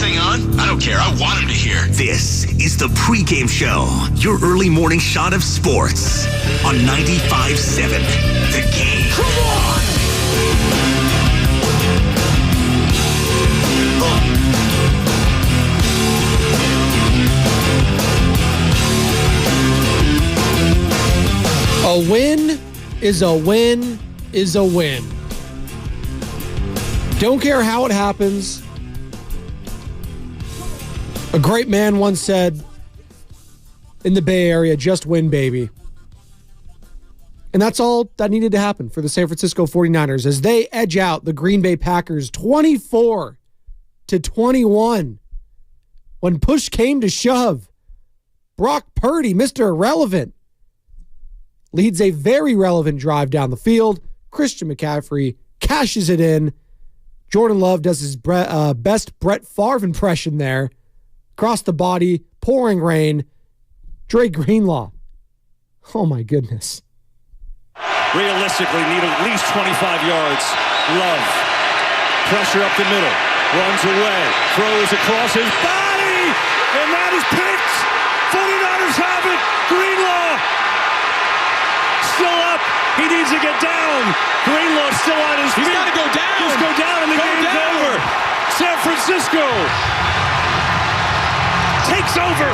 thing on? I don't care. I want him to hear. This is the Pregame Show, your early morning shot of sports on 95.7 The Game. Come on! A win is a win is a win. Don't care how it happens. A great man once said in the Bay Area, just win, baby. And that's all that needed to happen for the San Francisco 49ers as they edge out the Green Bay Packers 24-21. When push came to shove, Brock Purdy, Mr. Irrelevant, leads a very relevant drive down the field. Christian McCaffrey cashes it in. Jordan Love does his best Brett Favre impression there. Across the body, pouring rain. Dre Greenlaw. Oh, my goodness. Realistically, need at least 25 yards. Love. Pressure up the middle. Runs away. Throws across his body. And that is picked. 49ers have it. Greenlaw. Still up. He needs to get down. Greenlaw still on his feet. He's got to go down. Just go down and the game's over. San Francisco takes over.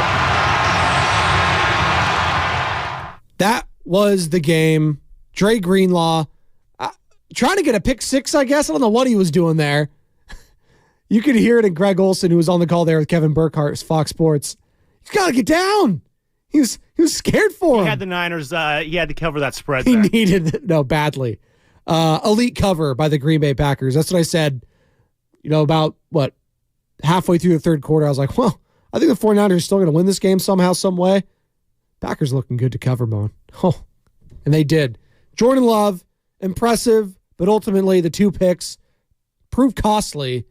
That was the game. Dre Greenlaw trying to get a pick six, I guess. I don't know what he was doing there. You could hear it in Greg Olson, who was on the call there with Kevin Burkhardt, Fox Sports. He's got to get down. He was scared for him. He had the Niners. He had to cover that spread He there. needed it. No, badly. Elite cover by the Green Bay Packers. That's what I said, about, halfway through the third quarter. I was like, well, I think the 49ers are still going to win this game somehow, some way. Packers looking good to cover, Bone. Oh, and they did. Jordan Love, impressive, but ultimately the two picks proved costly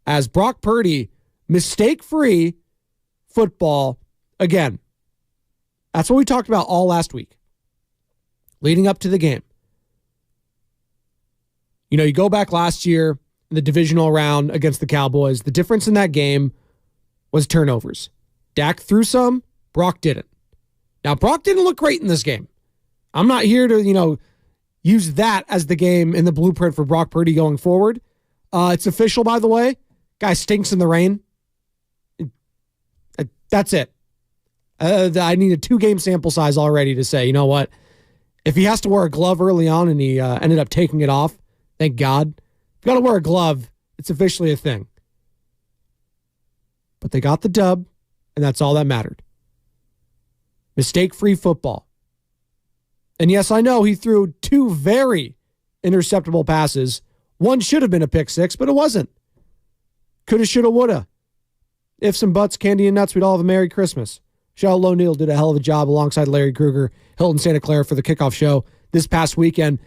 as Brock Purdy, mistake-free football again. That's what we talked about all last week, leading up to the game. You go back last year in the divisional round against the Cowboys. The difference in that game was turnovers. Dak threw some, Brock didn't. Now, Brock didn't look great in this game. I'm not here to, use that as the game in the blueprint for Brock Purdy going forward. It's official, by the way. Guy stinks in the rain. That's it. I need a 2-game sample size already to say, you know what? If he has to wear a glove early on and he ended up taking it off, thank God. If you got to wear a glove, it's officially a thing. But they got the dub, and that's all that mattered. Mistake-free football. And yes, I know he threw 2 very interceptable passes. One should have been a pick six, but it wasn't. Coulda, shoulda, woulda. Ifs and buts, candy and nuts, we'd all have a Merry Christmas. Shell O'Neal did a hell of a job alongside Larry Krueger, Hilton Santa Clara for the kickoff show this past weekend.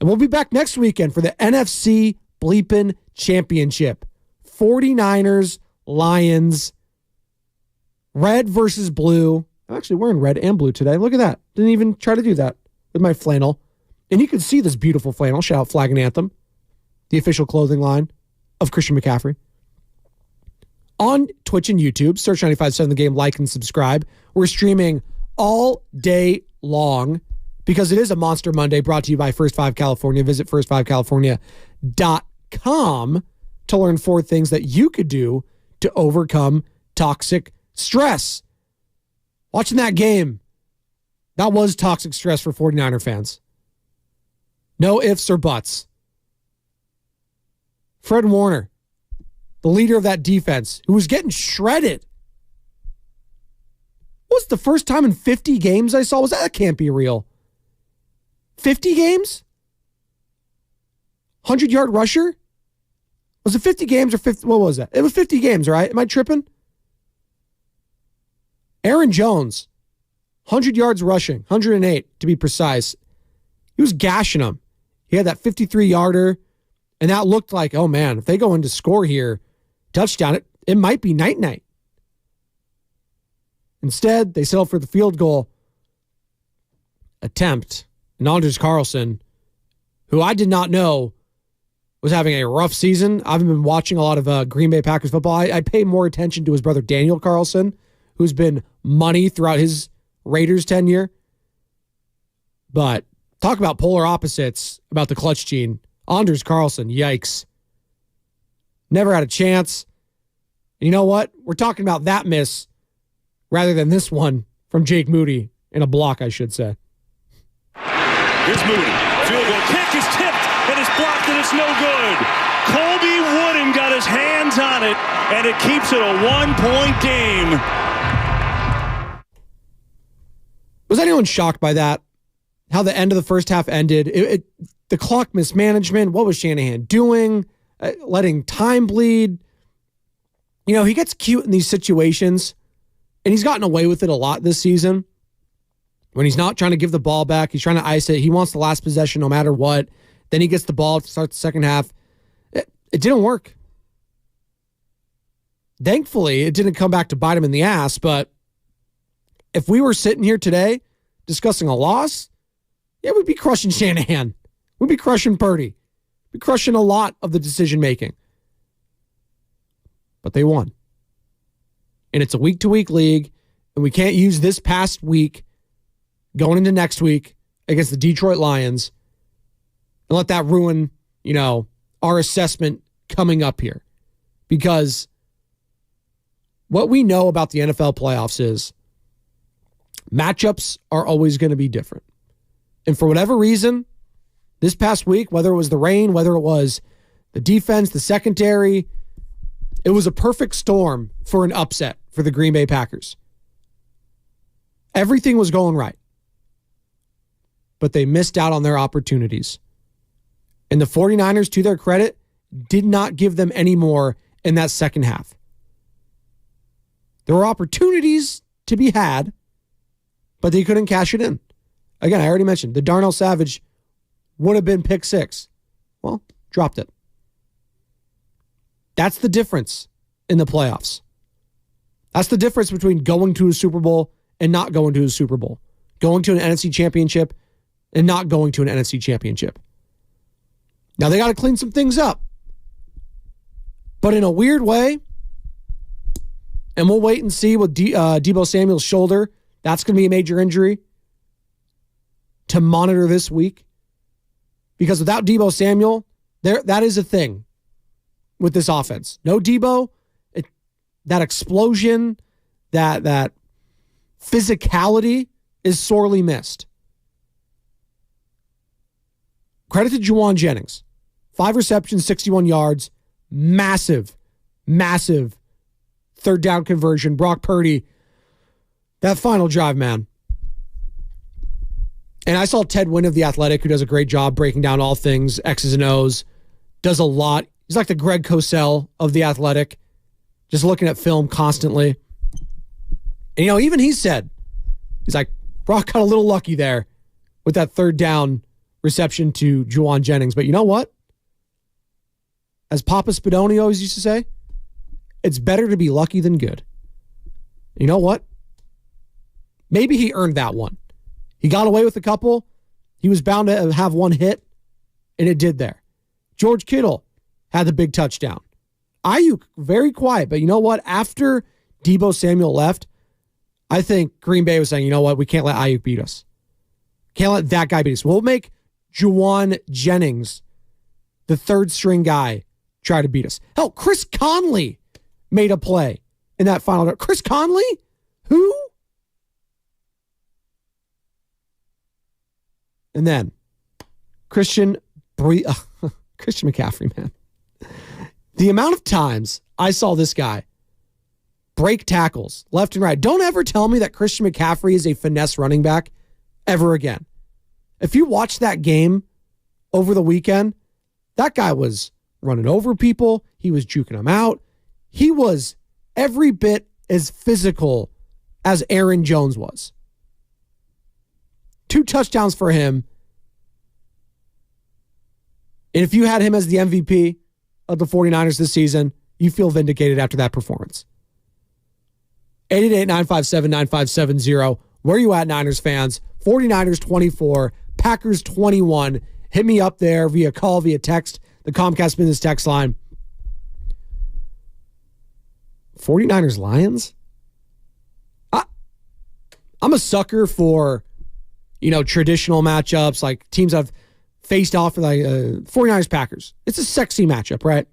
And we'll be back next weekend for the NFC Bleepin' Championship. 49ers, Lions, red versus blue. I'm actually wearing red and blue today. Look at that. Didn't even try to do that with my flannel. And you can see this beautiful flannel. Shout out Flag and Anthem, the official clothing line of Christian McCaffrey. On Twitch and YouTube, search 95.7 The Game, like and subscribe. We're streaming all day long because it is a Monster Monday brought to you by First 5 California. Visit first5california.com to learn 4 things that you could do to overcome toxic stress. Watching that game, that was toxic stress for 49er fans. No ifs or buts. Fred Warner, the leader of that defense, who was getting shredded. What was the first time in 50 games I saw? That can't be real. 50 games? 100-yard rusher? Was it 50 games or 50? What was that? It was 50 games, right? Am I tripping? Aaron Jones, 100 yards rushing, 108 to be precise. He was gashing them. He had that 53-yarder, and that looked like, oh man, if they go into score here, touchdown, it might be night-night. Instead, they settled for the field goal attempt. And Anders Carlson, who I did not know was having a rough season. I haven't been watching a lot of Green Bay Packers football. I pay more attention to his brother Daniel Carlson, who's been money throughout his Raiders tenure. But talk about polar opposites about the clutch gene. Anders Carlson, yikes. Never had a chance. And you know what? We're talking about that miss rather than this one from Jake Moody in a block, I should say. Here's Moody. Field goal kick is tipped and it's blocked and it's no good. Colby Wooden got his hands on it and it keeps it a 1-point game. Was anyone shocked by that? How the end of the first half ended? The clock mismanagement. What was Shanahan doing? Letting time bleed. You know, he gets cute in these situations, and he's gotten away with it a lot this season. When he's not trying to give the ball back, he's trying to ice it. He wants the last possession no matter what. Then he gets the ball to start the second half. It didn't work. Thankfully, it didn't come back to bite him in the ass, but if we were sitting here today discussing a loss, yeah, we'd be crushing Shanahan. We'd be crushing Purdy. We'd be crushing a lot of the decision-making. But they won. And it's a week-to-week league, and we can't use this past week going into next week against the Detroit Lions and let that ruin, you know, our assessment coming up here. Because what we know about the NFL playoffs is matchups are always going to be different. And for whatever reason, this past week, whether it was the rain, whether it was the defense, the secondary, it was a perfect storm for an upset for the Green Bay Packers. Everything was going right. But they missed out on their opportunities. And the 49ers, to their credit, did not give them any more in that second half. There were opportunities to be had, but they couldn't cash it in. Again, I already mentioned the Darnell Savage would have been pick 6. Well, dropped it. That's the difference in the playoffs. That's the difference between going to a Super Bowl and not going to a Super Bowl. Going to an NFC Championship and not going to an NFC Championship. Now, they got to clean some things up. But in a weird way, and we'll wait and see with Deebo Samuel's shoulder. That's going to be a major injury to monitor this week. Because without Deebo Samuel, that is a thing with this offense. No Deebo, that explosion, that physicality is sorely missed. Credit to Juwan Jennings. 5 receptions, 61 yards. Massive third down conversion. Brock Purdy, that final drive, man. And I saw Ted Wynn of The Athletic, who does a great job breaking down all things X's and O's, does a lot. He's like the Greg Cosell of The Athletic, just looking at film constantly. And, you know, even he said, he's like, Brock got a little lucky there with that third down reception to Juwan Jennings. But you know what? As Papa Spadoni always used to say, it's better to be lucky than good. You know what? Maybe he earned that one. He got away with a couple. He was bound to have one hit, and it did there. George Kittle had the big touchdown. Ayuk, very quiet, but you know what? After Deebo Samuel left, I think Green Bay was saying, you know what? We can't let Ayuk beat us. Can't let that guy beat us. We'll make Juwan Jennings, the third string guy, try to beat us. Hell, Chris Conley made a play in that final. Chris Conley? Who? And then Christian McCaffrey, man. The amount of times I saw this guy break tackles left and right. Don't ever tell me that Christian McCaffrey is a finesse running back ever again. If you watch that game over the weekend, that guy was running over people. He was juking them out. He was every bit as physical as Aaron Jones was. 2 touchdowns for him. And if you had him as the MVP of the 49ers this season, you feel vindicated after that performance. 888-957-9570. Where are you at, Niners fans? 49ers 24, Packers 21. Hit me up there via call, via text. the Comcast Business text line. 49ers Lions? I'm a sucker for, traditional matchups, like teams I've faced off with, like 49ers Packers. It's a sexy matchup, right?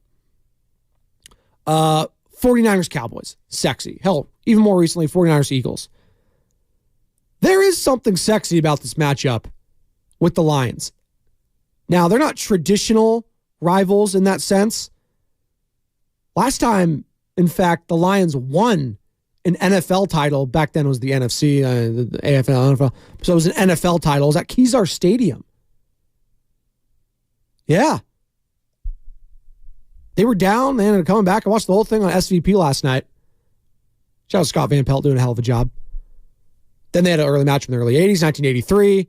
49ers Cowboys, sexy. Hell, even more recently, 49ers Eagles. There is something sexy about this matchup with the Lions. Now, they're not traditional rivals in that sense. Last time, in fact, the Lions won an NFL title. Back then it was the NFC, the AFL, NFL. So it was an NFL title. It was at Kezar Stadium. Yeah. They were down. They ended up coming back. I watched the whole thing on SVP last night. Shout out to Scott Van Pelt doing a hell of a job. Then they had an early match from the early 80s, 1983.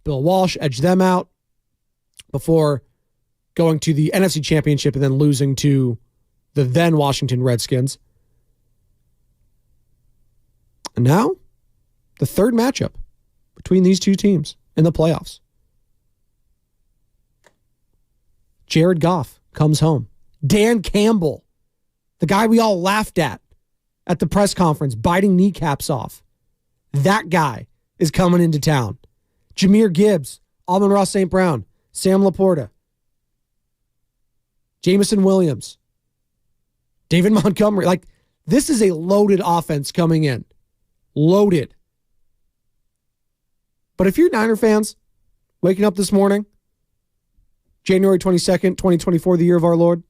Bill Walsh edged them out before going to the NFC Championship and then losing to the then Washington Redskins. And now, the third matchup between these two teams in the playoffs. Jared Goff comes home. Dan Campbell, the guy we all laughed at the press conference, biting kneecaps off. That guy is coming into town. Jahmyr Gibbs, Amon-Ra St. Brown, Sam Laporta, Jameson Williams, David Montgomery. Like, this is a loaded offense coming in. Loaded. But if you're Niner fans, waking up this morning, January 22nd, 2024, the year of our Lord.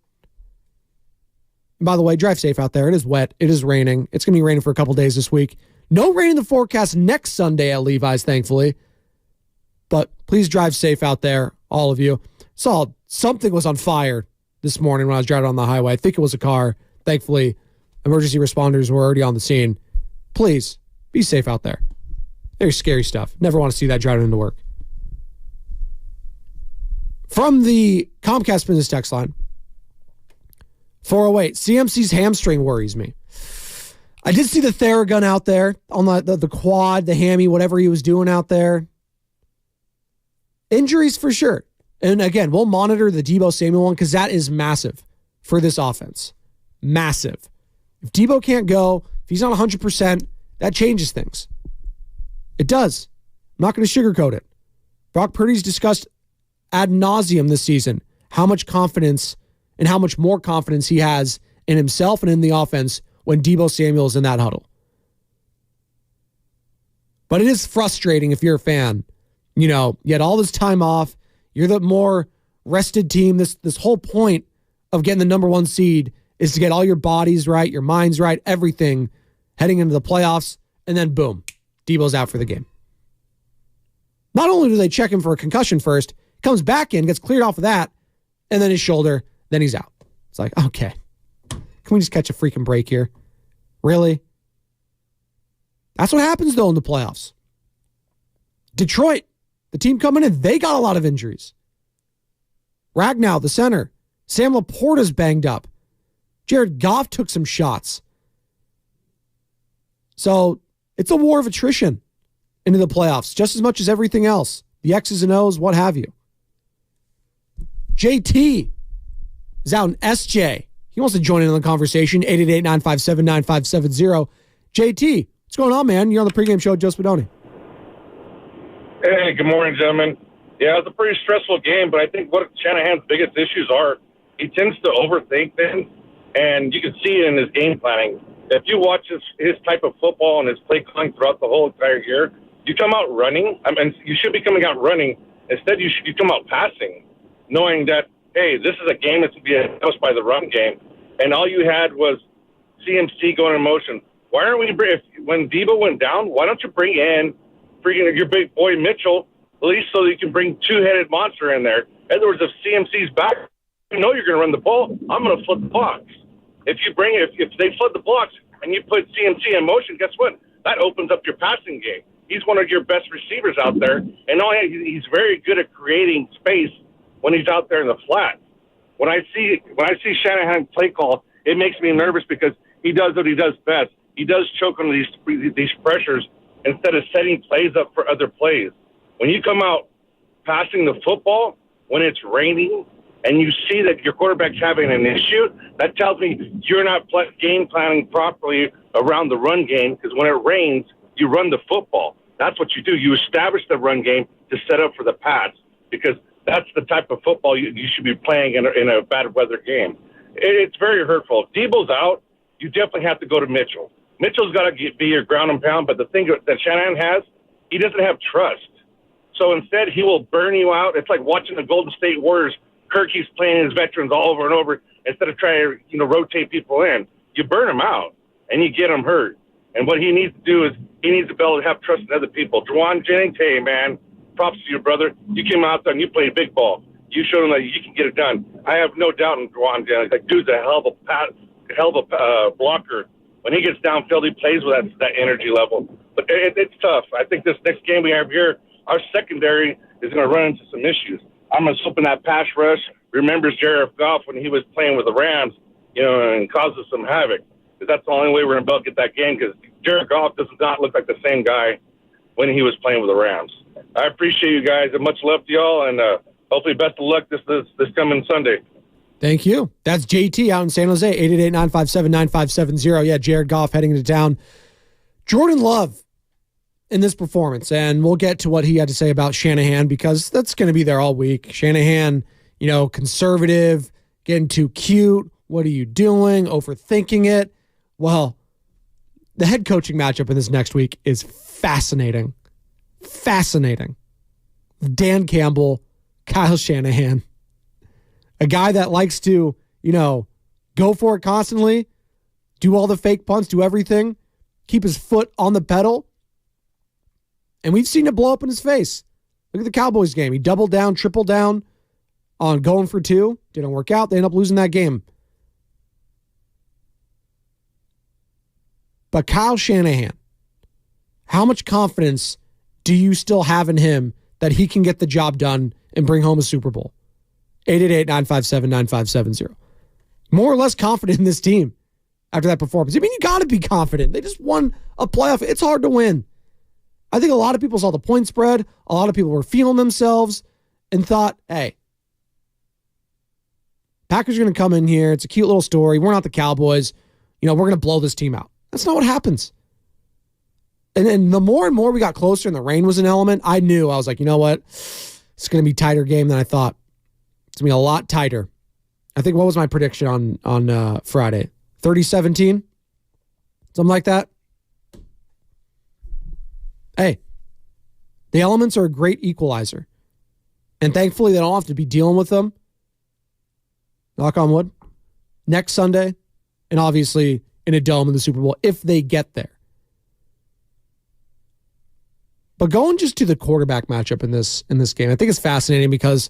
And by the way, drive safe out there. It is wet. It is raining. It's going to be raining for a couple days this week. No rain in the forecast next Sunday at Levi's, thankfully. But please drive safe out there, all of you. Saw something was on fire this morning when I was driving on the highway. I think it was a car. Thankfully, emergency responders were already on the scene. Please, be safe out there. Very scary stuff. Never want to see that driving into work. From the Comcast Business text line, 408, CMC's hamstring worries me. I did see the Theragun out there on the quad, the hammy, whatever he was doing out there. Injuries for sure. And again, we'll monitor the Deebo Samuel one because that is massive for this offense. Massive. If Deebo can't go, if he's not 100%, that changes things. It does. I'm not going to sugarcoat it. Brock Purdy's discussed ad nauseum this season how much confidence and how much more confidence he has in himself and in the offense when Deebo Samuel is in that huddle. But it is frustrating if you're a fan. You had all this time off. You're the more rested team. This whole point of getting the number one seed is to get all your bodies right, your minds right, everything heading into the playoffs, and then boom, Deebo's out for the game. Not only do they check him for a concussion first, comes back in, gets cleared off of that, and then his shoulder, then he's out. It's like, okay, can we just catch a freaking break here? Really? That's what happens, though, in the playoffs. Detroit, the team coming in, they got a lot of injuries. Ragnow, the center. Sam Laporta's banged up. Jared Goff took some shots. So it's a war of attrition into the playoffs, just as much as everything else. The X's and O's, what have you. JT is out in SJ. He wants to join in on the conversation. 888-957-9570. JT, what's going on, man? You're on the pregame show with Joe Spadoni. Hey, good morning, gentlemen. Yeah, it was a pretty stressful game, but I think what Shanahan's biggest issues are, he tends to overthink things, and you can see it in his game planning. If you watch his type of football and his play calling throughout the whole entire year, you come out running. I mean, you should be coming out running. Instead, you come out passing, knowing that, hey, this is a game that's going to be announced by the run game. And all you had was CMC going in motion. Why aren't we, when Deebo went down, why don't you bring in freaking your big boy Mitchell, at least so that you can bring two-headed monster in there? In other words, if CMC's back, you know you're going to run the ball. I'm going to flip the blocks. If they flood the blocks and you put CMC in motion, guess what? That opens up your passing game. He's one of your best receivers out there, and he's very good at creating space when he's out there in the flat. When I see Shanahan play call, it makes me nervous because he does what he does best. He does choke on these pressures instead of setting plays up for other plays. When you come out passing the football when it's raining and you see that your quarterback's having an issue, that tells me you're not game planning properly around the run game, because when it rains, you run the football. That's what you do. You establish the run game to set up for the pass, because that's the type of football you should be playing in a bad weather game. It's very hurtful. If Debo's out, you definitely have to go to Mitchell. Mitchell's got to be your ground and pound, but the thing that Shanahan has, he doesn't have trust. So instead, he will burn you out. It's like watching the Golden State Warriors. Kirk keeps playing his veterans all over and over instead of trying to rotate people in. You burn them out, and you get them hurt. And what he needs to do is he needs to be able to have trust in other people. Juwan Jennings, hey, man, props to your brother. You came out there and you played big ball. You showed him that you can get it done. I have no doubt in Juwan Jennings. That dude's a hell of a blocker. When he gets downfield, he plays with that energy level. But it's tough. I think this next game we have here, our secondary is going to run into some issues. I'm just hoping that pass rush remembers Jared Goff when he was playing with the Rams, and causes some havoc. Because that's the only way we're going to be able to get that game, because Jared Goff does not look like the same guy when he was playing with the Rams. I appreciate you guys, and much love to y'all, and hopefully best of luck this coming Sunday. Thank you. That's JT out in San Jose, 888-957-9570. Yeah, Jared Goff heading into town. Jordan Love in this performance, and we'll get to what he had to say about Shanahan, because that's going to be there all week. Shanahan, conservative, getting too cute. What are you doing? Overthinking it. Well, the head coaching matchup in this next week is fascinating. Fascinating. Dan Campbell, Kyle Shanahan. A guy that likes to, go for it constantly, do all the fake punts, do everything, keep his foot on the pedal. And we've seen it blow up in his face. Look at the Cowboys game. He doubled down, tripled down on going for two. Didn't work out. They end up losing that game. But Kyle Shanahan, how much confidence do you still have in him that he can get the job done and bring home a Super Bowl? 888-957-9570. More or less confident in this team after that performance. I mean, you got to be confident. They just won a playoff. It's hard to win. I think a lot of people saw the point spread. A lot of people were feeling themselves and thought, hey, Packers are going to come in here. It's a cute little story. We're not the Cowboys. We're going to blow this team out. That's not what happens. And then the more and more we got closer and the rain was an element, I was like, you know what? It's going to be a tighter game than I thought. It's going to be a lot tighter. I think, what was my prediction on Friday? 30-17? Something like that? Hey, the elements are a great equalizer. And thankfully, they don't have to be dealing with them. Knock on wood. Next Sunday, and obviously in a dome in the Super Bowl, if they get there. But going just to the quarterback matchup in this game, I think it's fascinating because,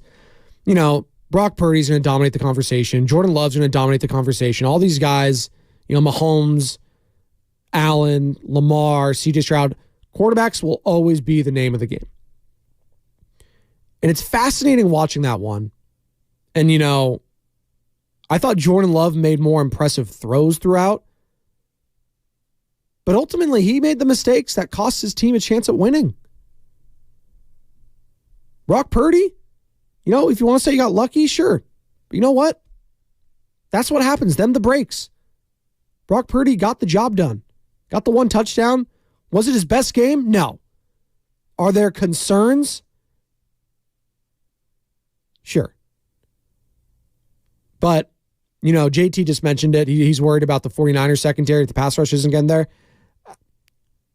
Brock Purdy's going to dominate the conversation. Jordan Love's going to dominate the conversation. All these guys, Mahomes, Allen, Lamar, C.J. Stroud, quarterbacks will always be the name of the game. And it's fascinating watching that one. And, I thought Jordan Love made more impressive throws throughout. But ultimately, he made the mistakes that cost his team a chance at winning. Brock Purdy, if you want to say you got lucky, sure. But you know what? That's what happens. Them the breaks. Brock Purdy got the job done. Got the one touchdown. Was it his best game? No. Are there concerns? Sure. But, JT just mentioned it. He's worried about the 49ers secondary. The pass rush isn't getting there.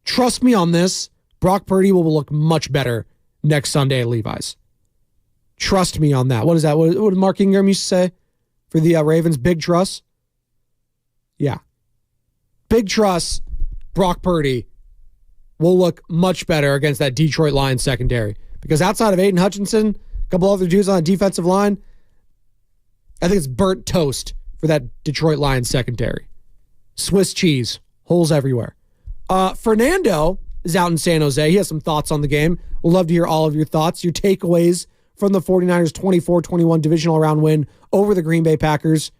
Trust me on this. Brock Purdy will look much better next Sunday at Levi's. Trust me on that. What is that? What did Mark Ingram used to say for the Ravens? Big trust? Yeah. Big trust. Brock Purdy will look much better against that Detroit Lions secondary. Because outside of Aiden Hutchinson, a couple other dudes on the defensive line, I think it's burnt toast for that Detroit Lions secondary. Swiss cheese. Holes everywhere. Fernando is out in San Jose. He has some thoughts on the game. We'll love to hear all of your thoughts, your takeaways from the 49ers 24-21 divisional round win over the Green Bay Packers.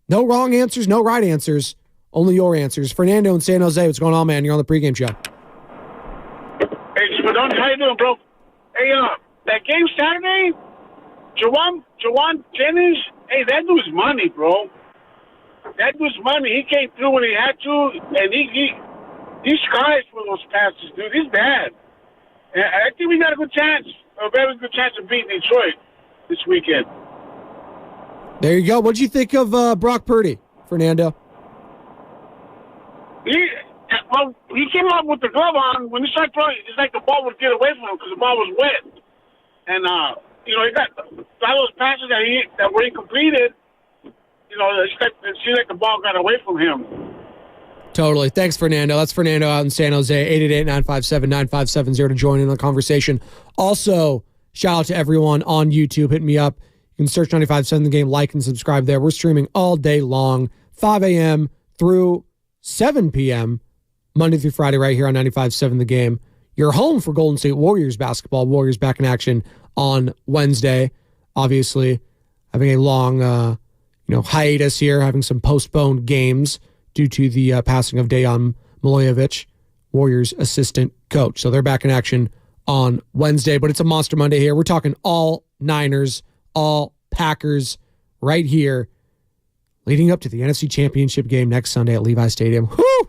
No wrong answers, no right answers. Only your answers. Fernando in San Jose, what's going on, man? You're on the pregame show. Hey, Spadoni, how you doing, bro? Hey, that game Saturday, Jawan Jennings, hey, that dude's money, bro. That dude's money. He came through when he had to, and he skies for those passes, dude. He's bad. And I think we got a very good chance of beating Detroit this weekend. There you go. What'd you think of Brock Purdy, Fernando? He came out with the glove on. When he started throwing, it's like the ball would get away from him because the ball was wet. And, he got all those passes that were incompleted. It seemed like the ball got away from him. Totally. Thanks, Fernando. That's Fernando out in San Jose, 888-957-9570 to join in the conversation. Also, shout out to everyone on YouTube. Hit me up. You can search 95.7 The Game, like and subscribe there. We're streaming all day long, 5 a.m. through 7 p.m., Monday through Friday, right here on 95.7 The Game. Your home for Golden State Warriors basketball. Warriors back in action on Wednesday. Obviously, having a long hiatus here, having some postponed games due to the passing of Dejan Milojevic, Warriors assistant coach. So they're back in action on Wednesday, but it's a Monster Monday here. We're talking all Niners, all Packers right here, leading up to the NFC Championship game next Sunday at Levi Stadium. Whew!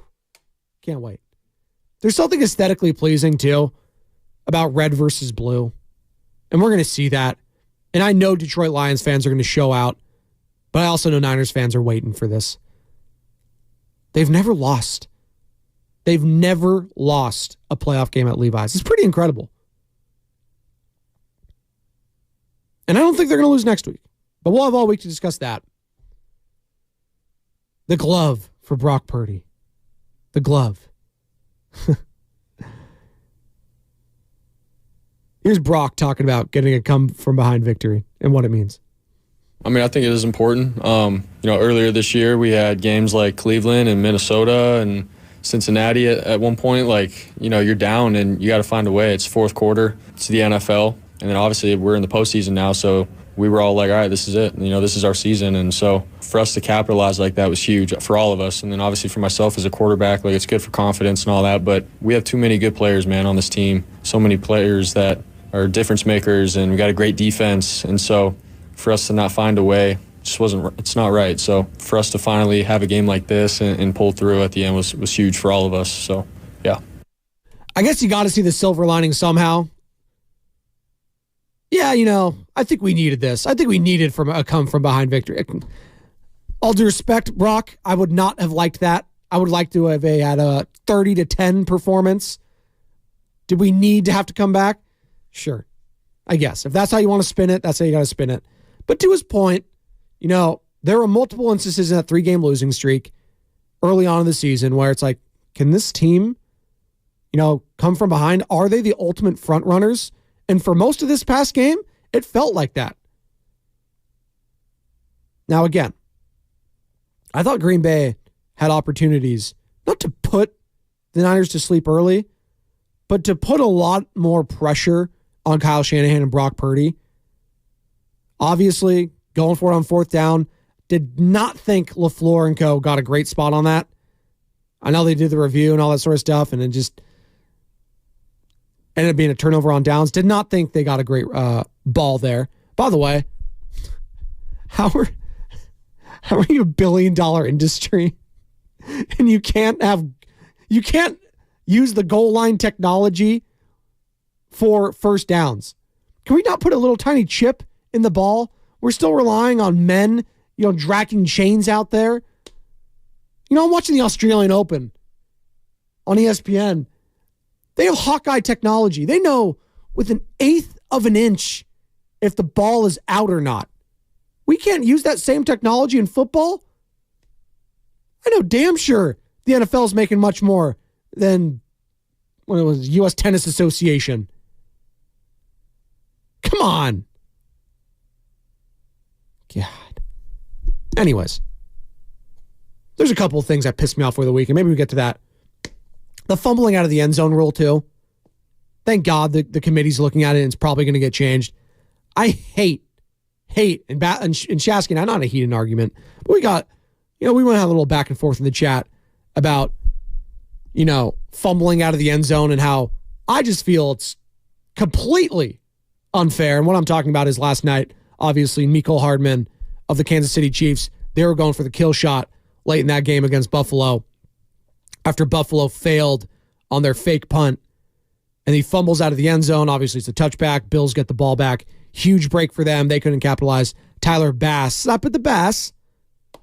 Can't wait. There's something aesthetically pleasing, too, about red versus blue. And we're going to see that. And I know Detroit Lions fans are going to show out, but I also know Niners fans are waiting for this. They've never lost. They've never lost a playoff game at Levi's. It's pretty incredible. And I don't think they're going to lose next week. But we'll have all week to discuss that. The glove for Brock Purdy. The glove. Here's Brock talking about getting a come-from-behind victory and what it means. I mean, I think it is important. Earlier this year, we had games like Cleveland and Minnesota and Cincinnati at one point. You're down and you got to find a way. It's fourth quarter. It's the NFL. And then obviously we're in the postseason now, so we were all like, all right, this is it. This is our season. And so for us to capitalize like that was huge for all of us. And then obviously for myself as a quarterback, it's good for confidence and all that. But we have too many good players, man, on this team. So many players that are difference makers, and we got a great defense. And so for us to not find a way, it's not right. So for us to finally have a game like this and pull through at the end was huge for all of us. So, yeah. I guess you got to see the silver lining somehow. Yeah, I think we needed this. I think we needed a come-from-behind victory. All due respect, Brock, I would not have liked that. I would like to have had a 30-10 performance. Did we need to have to come back? Sure. I guess. If that's how you want to spin it, that's how you got to spin it. But to his point, there were multiple instances in that 3-game losing streak early on in the season where it's like, can this team, come from behind? Are they the ultimate front runners? And for most of this past game, it felt like that. Now, again, I thought Green Bay had opportunities not to put the Niners to sleep early, but to put a lot more pressure on Kyle Shanahan and Brock Purdy. Obviously, going for it on fourth down. Did not think LaFleur and co. got a great spot on that. I know they did the review and all that sort of stuff, and it just ended up being a turnover on downs. Did not think they got a great ball there. By the way, how are you $1 billion industry and you can't use the goal line technology for first downs? Can we not put a little tiny chip in the ball? We're still relying on men, dragging chains out there. I'm watching the Australian Open on ESPN. They have Hawkeye technology. They know with an eighth of an inch if the ball is out or not. We can't use that same technology in football. I know damn sure the NFL is making much more than when it was U.S. Tennis Association. Come on. God. Anyways, there's a couple of things that pissed me off over the weekend. Maybe we get to that. The fumbling out of the end zone rule, too. Thank God the committee's looking at it and it's probably going to get changed. I hate, and Shasky and I, not a heated argument, but we got, we went and had a little back and forth in the chat about, fumbling out of the end zone and how I just feel it's completely unfair. And what I'm talking about is last night obviously, Mecole Hardman of the Kansas City Chiefs. They were going for the kill shot late in that game against Buffalo after Buffalo failed on their fake punt. And he fumbles out of the end zone. Obviously, it's a touchback. Bills get the ball back. Huge break for them. They couldn't capitalize. Tyler Bass, up at the Bass,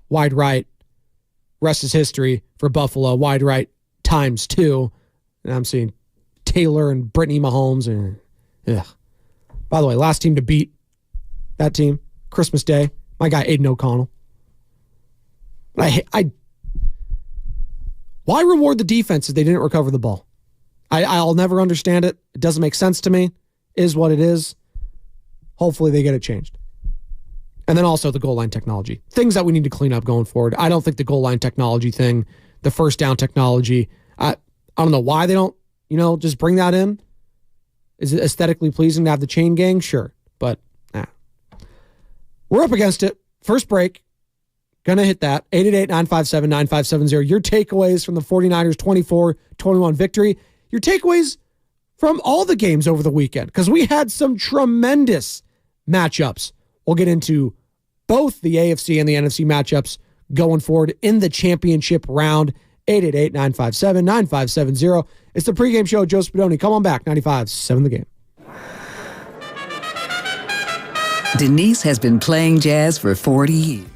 wide right. Rest is history for Buffalo. Wide right ×2. And I'm seeing Taylor and Brittany Mahomes. And, ugh. By the way, last team to beat that team, Christmas Day, my guy Aiden O'Connell. Why reward the defense if they didn't recover the ball? I'll never understand it. It doesn't make sense to me. Is what it is. Hopefully they get it changed. And then also the goal line technology. Things that we need to clean up going forward. I don't think the goal line technology thing, the first down technology, I don't know why they don't, just bring that in. Is it aesthetically pleasing to have the chain gang? Sure. But we're up against it. First break. Gonna hit that. 888-957-9570. Your takeaways from the 49ers 24-21 victory. Your takeaways from all the games over the weekend, because we had some tremendous matchups. We'll get into both the AFC and the NFC matchups going forward in the championship round. 888-957-9570. It's the pregame show. Joe Spadoni. Come on back. 95.7 The Game. Denise has been playing jazz for 40 years.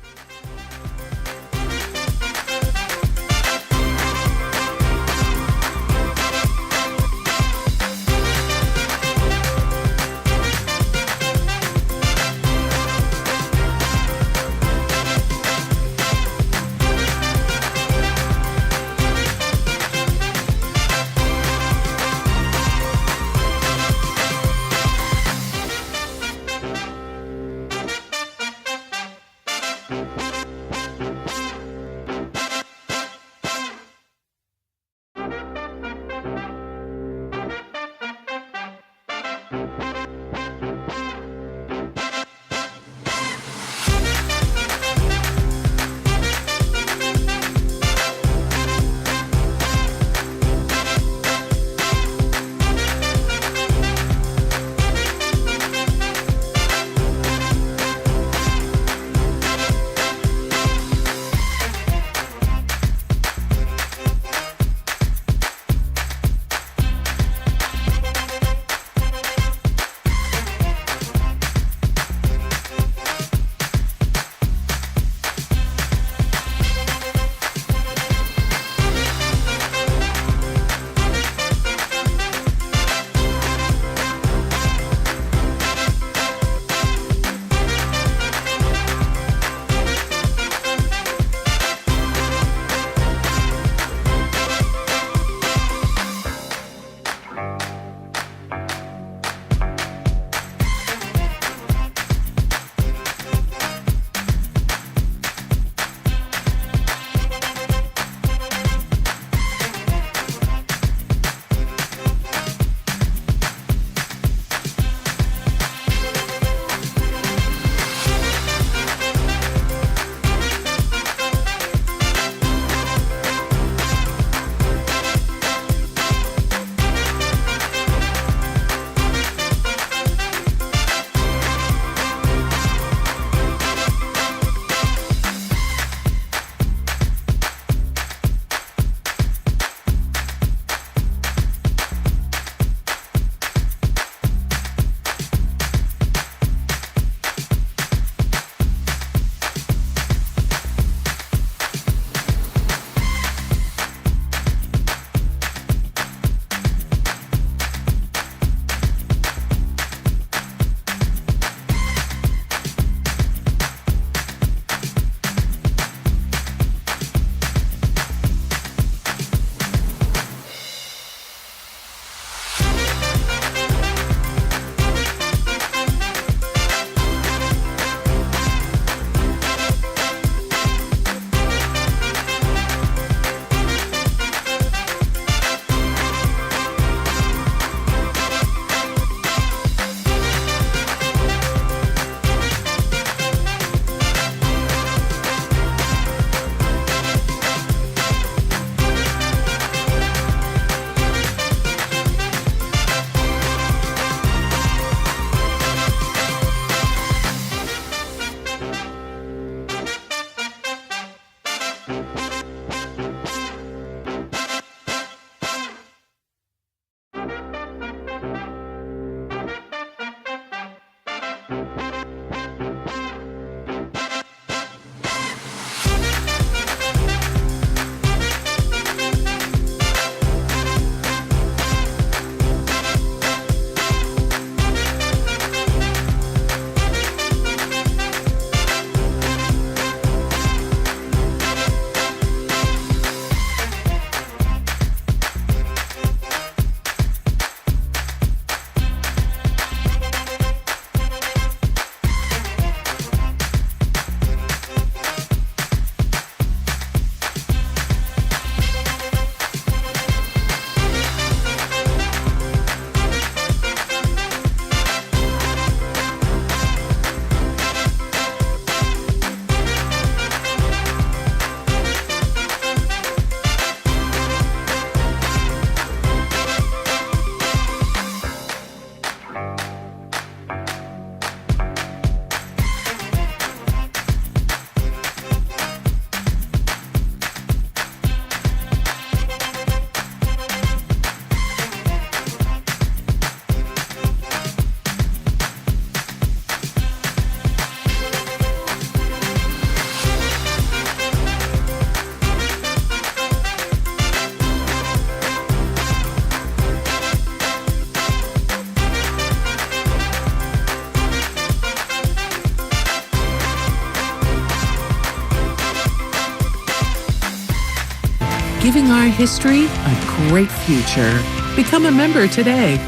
giving our history a great future. Become a member today.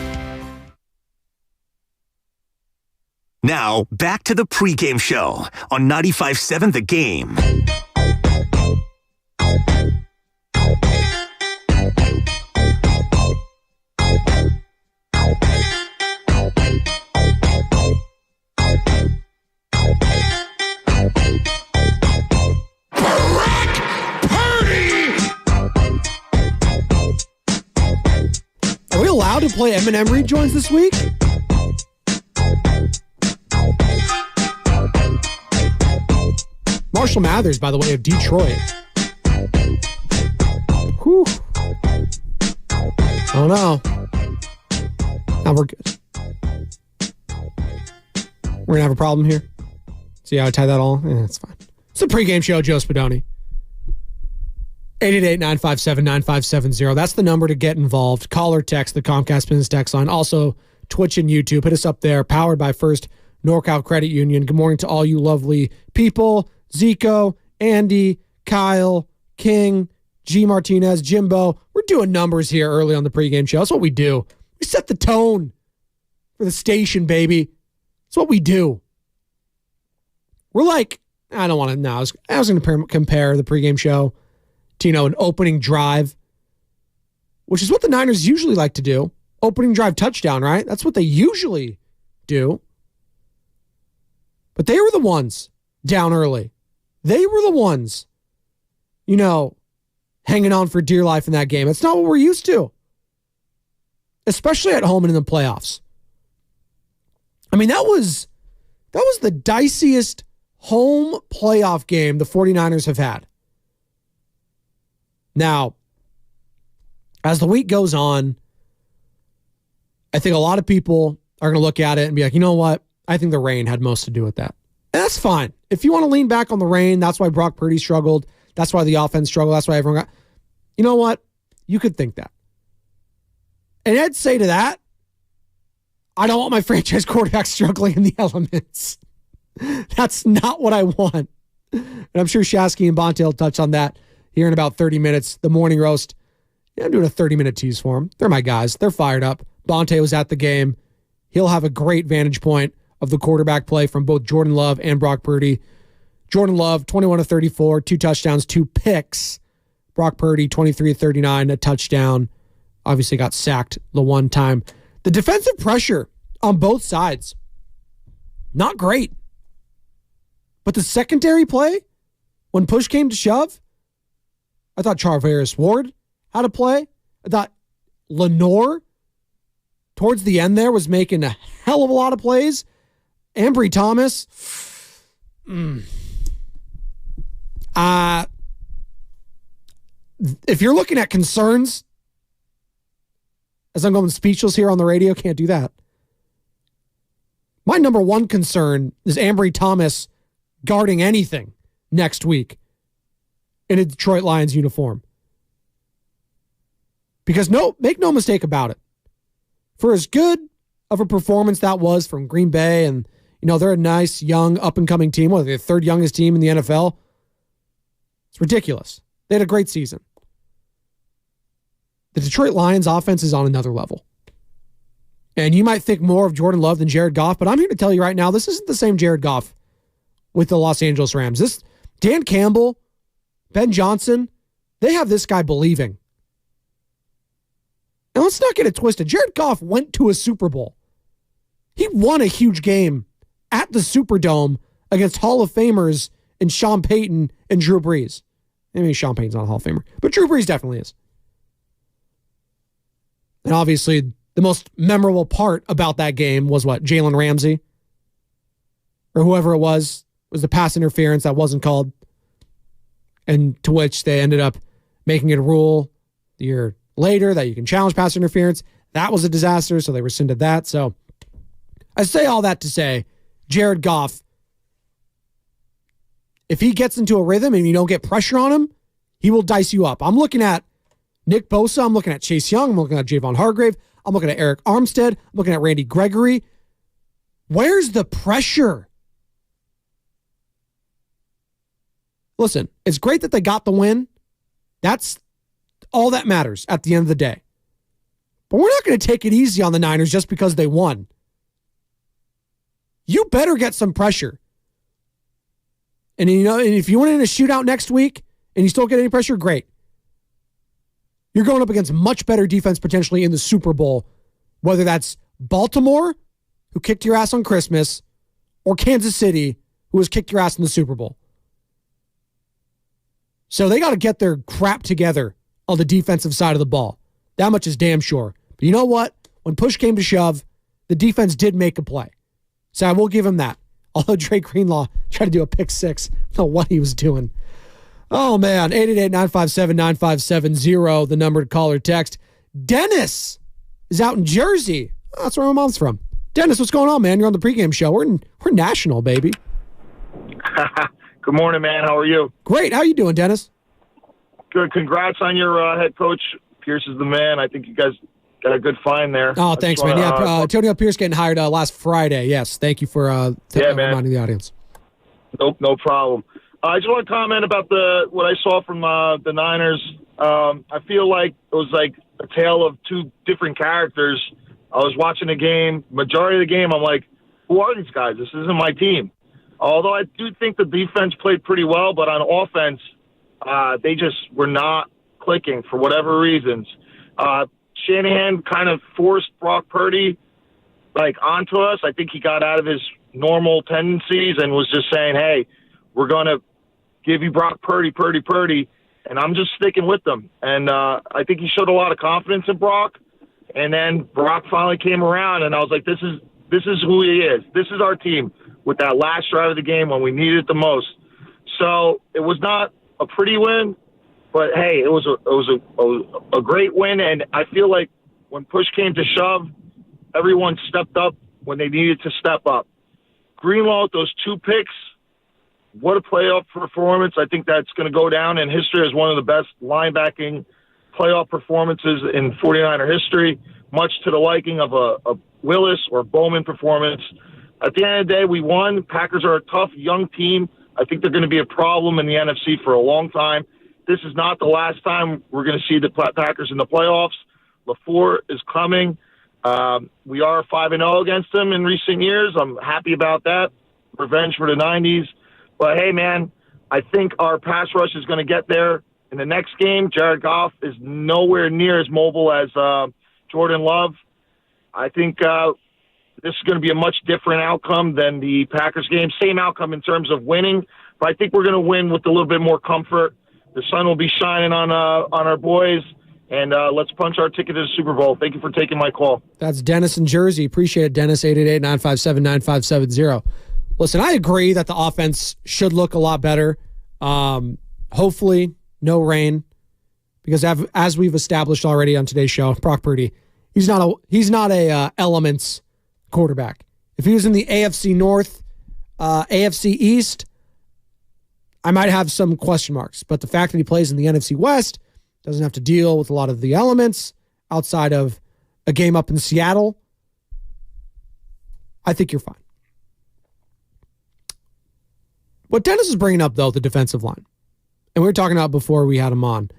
Now, back to the pregame show on 95.7 The Game. Are we allowed to play Eminem rejoins this week? Marshall Mathers, by the way, of Detroit. Whew. Oh no. Now we're good. We're going to have a problem here. See how I tie that all? That's fine. It's a pregame show, Joe Spadoni. 888-957-9570. That's the number to get involved. Call or text the Comcast Business text line. Also, Twitch and YouTube. Hit us up there. Powered by First NorCal Credit Union. Good morning to all you lovely people. Zico, Andy, Kyle, King, G. Martinez, Jimbo. We're doing numbers here early on the pregame show. That's what we do. We set the tone for the station, baby. That's what we do. We're like, I don't want to, no, I was going to compare the pregame show to, an opening drive, which is what the Niners usually like to do. Opening drive touchdown, right? That's what they usually do. But they were the ones down early. They were the ones, hanging on for dear life in that game. It's not what we're used to, especially at home and in the playoffs. I mean, that was the diciest home playoff game the 49ers have had. Now, as the week goes on, I think a lot of people are going to look at it and be like, you know what? I think the rain had most to do with that. And that's fine. If you want to lean back on the rain, that's why Brock Purdy struggled. That's why the offense struggled. That's why everyone got... You know what? You could think that. And I'd say to that, I don't want my franchise quarterback struggling in the elements. That's not what I want. And I'm sure Shasky and Bonte will touch on that here in about 30 minutes. The morning roast. Yeah, I'm doing a 30-minute tease for them. They're my guys. They're fired up. Bonte was at the game. He'll have a great vantage point of the quarterback play from both Jordan Love and Brock Purdy. Jordan Love, 21 of 34, 2 touchdowns, 2 picks. Brock Purdy, 23 of 39, a touchdown. Obviously got sacked the one time. The defensive pressure on both sides, not great. But the secondary play, when push came to shove, I thought Charvarius Ward had a play. I thought Lenore, towards the end there, was making a hell of a lot of plays. Ambry Thomas. If you're looking at concerns, as I'm going speechless here on the radio, can't do that. My number one concern is Ambry Thomas guarding anything next week in a Detroit Lions uniform. Because make no mistake about it. For as good of a performance that was from Green Bay, and they're a nice, young, up-and-coming team. They're the third youngest team in the NFL. It's ridiculous. They had a great season. The Detroit Lions offense is on another level. And you might think more of Jordan Love than Jared Goff, but I'm here to tell you right now, this isn't the same Jared Goff with the Los Angeles Rams. This Dan Campbell, Ben Johnson, they have this guy believing. And let's not get it twisted. Jared Goff went to a Super Bowl. He won a huge game at the Superdome against Hall of Famers and Sean Payton and Drew Brees. Maybe Sean Payton's not a Hall of Famer, but Drew Brees definitely is. And obviously, the most memorable part about that game was what? Jalen Ramsey, or whoever it was the pass interference that wasn't called, and to which they ended up making it a rule the year later that you can challenge pass interference. That was a disaster, so they rescinded that. So I say all that to say, Jared Goff, if he gets into a rhythm and you don't get pressure on him, he will dice you up. I'm looking at Nick Bosa. I'm looking at Chase Young. I'm looking at Javon Hargrave. I'm looking at Eric Armstead. I'm looking at Randy Gregory. Where's the pressure? Listen, it's great that they got the win. That's all that matters at the end of the day. But we're not going to take it easy on the Niners just because they won. You better get some pressure. And if you went in a shootout next week and you still get any pressure, great. You're going up against much better defense potentially in the Super Bowl, whether that's Baltimore, who kicked your ass on Christmas, or Kansas City, who has kicked your ass in the Super Bowl. So they got to get their crap together on the defensive side of the ball. That much is damn sure. But you know what? When push came to shove, the defense did make a play. So I will give him that. Although Drake Greenlaw tried to do a pick six. I don't know what he was doing. Oh, man. 888-957-9570, the number to call or text. Dennis is out in Jersey. Oh, that's where my mom's from. Dennis, what's going on, man? You're on the pregame show. We're national, baby. Good morning, man. How are you? Great. How you doing, Dennis? Good. Congrats on your head coach. Pierce is the man. I think you guys got a good find there. Oh, thanks, man. Antonio Pierce getting hired last Friday. Yes, thank you for reminding the audience. Nope, no problem. I just want to comment about what I saw from the Niners. I feel like it was like a tale of two different characters. I was watching the game. Majority of the game, I'm like, who are these guys? This isn't my team. Although I do think the defense played pretty well, but on offense, they just were not clicking for whatever reasons. Shanahan kind of forced Brock Purdy onto us. I think he got out of his normal tendencies and was just saying, hey, we're going to give you Brock Purdy, and I'm just sticking with them. And I think he showed a lot of confidence in Brock. And then Brock finally came around, and I was like, this is who he is. This is our team with that last drive of the game when we needed it the most. So it was not a pretty win, but hey, it was a great win. And I feel like when push came to shove, everyone stepped up when they needed to step up. Greenlaw, those two picks, what a playoff performance. I think that's going to go down in history as one of the best linebacking playoff performances in 49er history, much to the liking of a Willis or Bowman performance. At the end of the day, we won. Packers are a tough, young team. I think they're going to be a problem in the NFC for a long time. This is not the last time we're going to see the Packers in the playoffs. LaFleur is coming. We are 5-0 against them in recent years. I'm happy about that. Revenge for the 90s. But, hey, man, I think our pass rush is going to get there. In the next game, Jared Goff is nowhere near as mobile as Jordan Love. I think this is going to be a much different outcome than the Packers game. Same outcome in terms of winning, but I think we're going to win with a little bit more comfort. The sun will be shining on our boys, and let's punch our ticket to the Super Bowl. Thank you for taking my call. That's Dennis in Jersey. Appreciate it, Dennis. 888-957-9570. Listen, I agree that the offense should look a lot better. Hopefully, no rain, because as we've established already on today's show, Brock Purdy, he's not a elements quarterback. If he was in the AFC North, AFC East, I might have some question marks. But the fact that he plays in the NFC West, doesn't have to deal with a lot of the elements outside of a game up in Seattle, I think you're fine. What Dennis is bringing up, though, the defensive line, and we were talking about before we had him on,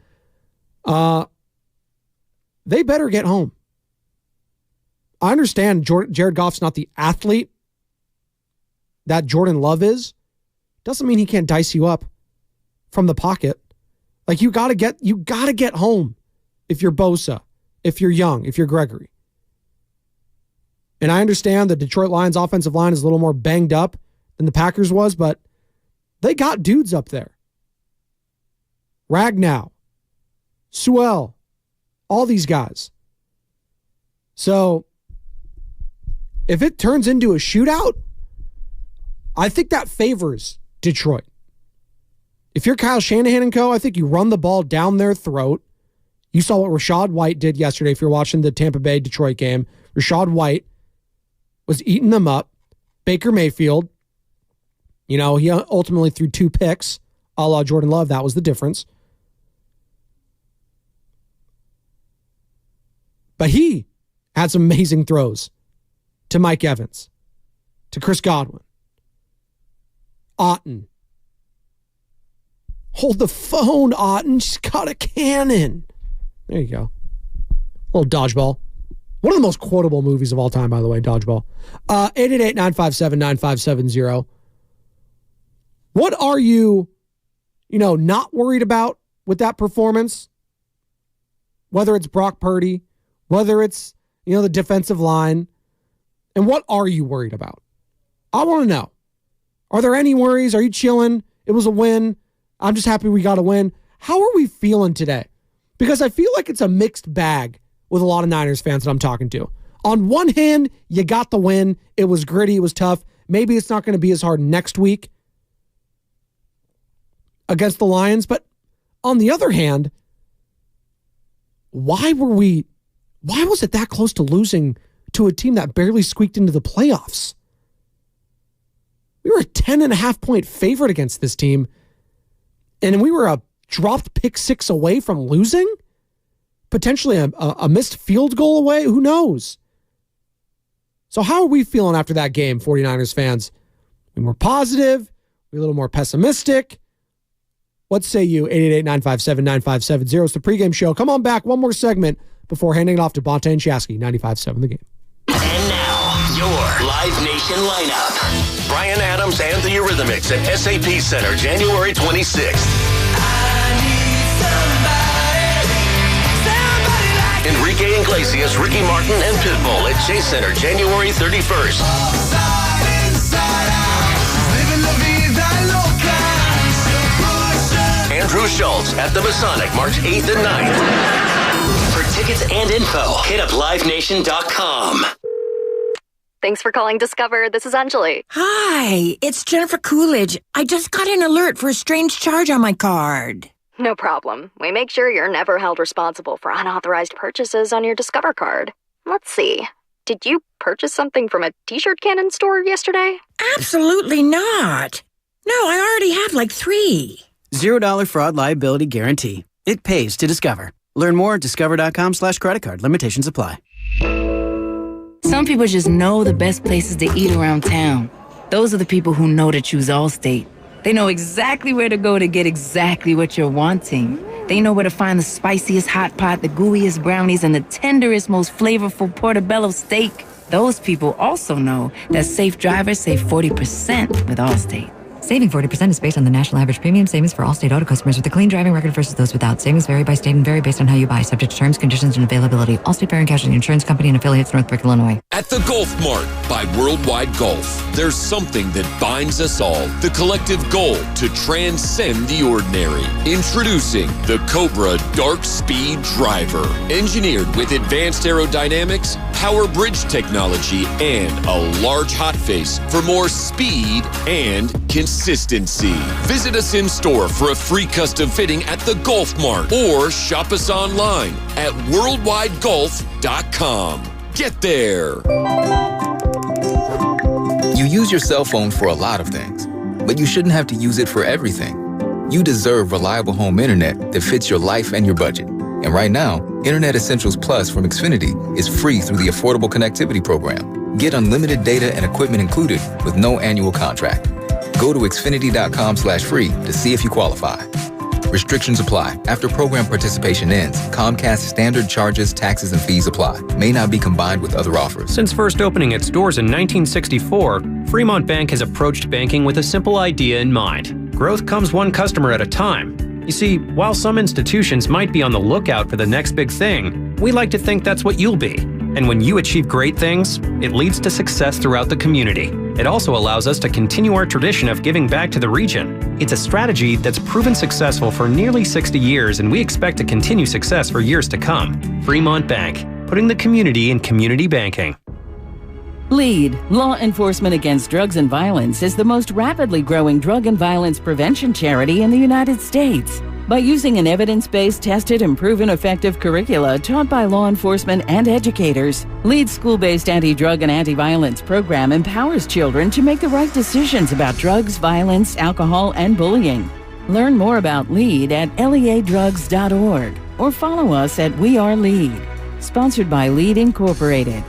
they better get home. I understand Jared Goff's not the athlete that Jordan Love is. Doesn't mean he can't dice you up from the pocket. Like, you gotta get home if you're Bosa, if you're Young, if you're Gregory. And I understand the Detroit Lions offensive line is a little more banged up than the Packers was, but they got dudes up there. Ragnow, Sewell, all these guys. So if it turns into a shootout, I think that favors Detroit. If you're Kyle Shanahan and co., I think you run the ball down their throat. You saw what Rachaad White did yesterday if you're watching the Tampa Bay-Detroit game. Rachaad White was eating them up. Baker Mayfield, he ultimately threw 2 picks, a la Jordan Love. That was the difference. But he had some amazing throws to Mike Evans, to Chris Godwin, Otten. Hold the phone, Otten. She's got a cannon. There you go. A little dodgeball. One of the most quotable movies of all time, by the way, Dodgeball. 888-957-9570. What are you, not worried about with that performance? Whether it's Brock Purdy, whether it's, the defensive line. And what are you worried about? I want to know. Are there any worries? Are you chilling? It was a win. I'm just happy we got a win. How are we feeling today? Because I feel like it's a mixed bag with a lot of Niners fans that I'm talking to. On one hand, you got the win. It was gritty. It was tough. Maybe it's not going to be as hard next week against the Lions. But on the other hand, why was it that close to losing to a team that barely squeaked into the playoffs? We were a 10.5-point favorite against this team, and we were a dropped pick six away from losing? Potentially a missed field goal away? Who knows? So how are we feeling after that game, 49ers fans? We were positive? We're a little more pessimistic? What say you? 888-957-9570. It's the pregame show. Come on back. One more segment before handing it off to Bonta and Chasky. 95.7 The Game. And now, your Live Nation lineup. Brian Adams and the Eurythmics at SAP Center, January 26th. Enrique Iglesias, Ricky Martin, and Pitbull at Chase Center, January 31st. Andrew Schultz at the Masonic, March 8th and 9th. For tickets and info, hit up livenation.com. Thanks for calling Discover. This is Anjali. Hi, it's Jennifer Coolidge. I just got an alert for a strange charge on my card. No problem. We make sure you're never held responsible for unauthorized purchases on your Discover card. Let's see. Did you purchase something from a t-shirt cannon store yesterday? Absolutely not. No, I already have like 3. $0 fraud liability guarantee. It pays to Discover. Learn more at discover.com/credit card. Limitations apply. Some people just know the best places to eat around town. Those are the people who know to choose Allstate. They know exactly where to go to get exactly what you're wanting. They know where to find the spiciest hot pot, the gooeyest brownies, and the tenderest, most flavorful portobello steak. Those people also know that safe drivers save 40% with Allstate. Saving 40% is based on the national average premium savings for Allstate auto customers with a clean driving record versus those without. Savings vary by state and vary based on how you buy. Subject to terms, conditions, and availability. Allstate Fire and Casualty Insurance Company and affiliates, Northbrook, Illinois. At the Golf Mart by Worldwide Golf, there's something that binds us all. The collective goal to transcend the ordinary. Introducing the Cobra Dark Speed Driver. Engineered with advanced aerodynamics, power bridge technology, and a large hot face for more speed and consistency. Visit us in store for a free custom fitting at the Golf Mart or shop us online at worldwidegolf.com. Get there. You use your cell phone for a lot of things, but you shouldn't have to use it for everything. You deserve reliable home internet that fits your life and your budget. And right now, Internet Essentials Plus from Xfinity is free through the Affordable Connectivity Program. Get unlimited data and equipment included with no annual contract. Go to Xfinity.com/free to see if you qualify. Restrictions apply. After program participation ends, Comcast standard charges, taxes, and fees apply. May not be combined with other offers. Since first opening its doors in 1964, Fremont Bank has approached banking with a simple idea in mind. Growth comes one customer at a time. You see, while some institutions might be on the lookout for the next big thing, we like to think that's what you'll be. And when you achieve great things, it leads to success throughout the community. It also allows us to continue our tradition of giving back to the region. It's a strategy that's proven successful for nearly 60 years, and we expect to continue success for years to come. Fremont Bank, putting the community in community banking. LEAD, Law Enforcement Against Drugs and Violence, is the most rapidly growing drug and violence prevention charity in the United States. By using an evidence-based, tested, and proven effective curricula taught by law enforcement and educators, LEAD's school-based anti-drug and anti-violence program empowers children to make the right decisions about drugs, violence, alcohol, and bullying. Learn more about LEAD at leadrugs.org or follow us at We Are LEAD. Sponsored by LEAD Incorporated.